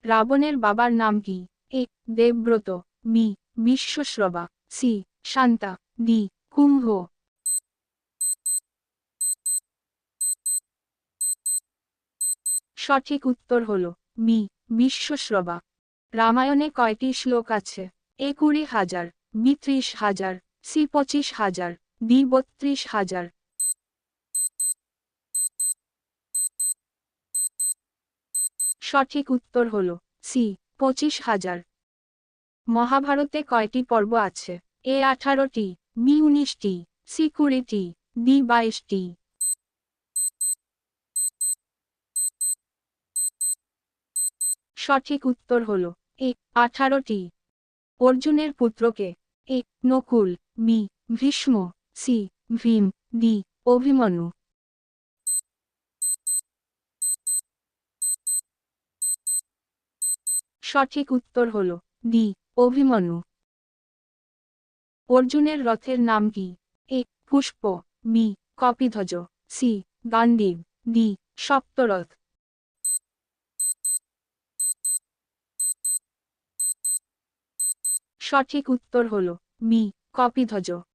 রাবণের বাবার নাম কি? এ দেবব্রত, বি বিশ্বশ্রবা, সি শান্তা, ডি কুম্ভ। সঠিক উত্তর হল বি বিশ্বশ্রবা। রামায়ণে কয়টি শ্লোক আছে? A 20,000, B 30,000, C 25,000, D 32,000। সঠিক উত্তর হল সি 25,000। মহাভারতে কয়টি পর্ব আছে? এ 18টি, বি 19টি, সি 20টি, ডি 22টি। সঠিক উত্তর হল এ 18টি। অর্জুনের পুত্রকে? A Nakul, B Bhishma, C Bhim, D Abhimanyu. সঠিক উত্তর হল ডি অভিমন্যু। অর্জুনের রথের নাম কি? A Pushpa, B Kapidhwaj, C Gandiv, D Saptarath. সঠিক উত্তর হল বি কপিধ্বজ।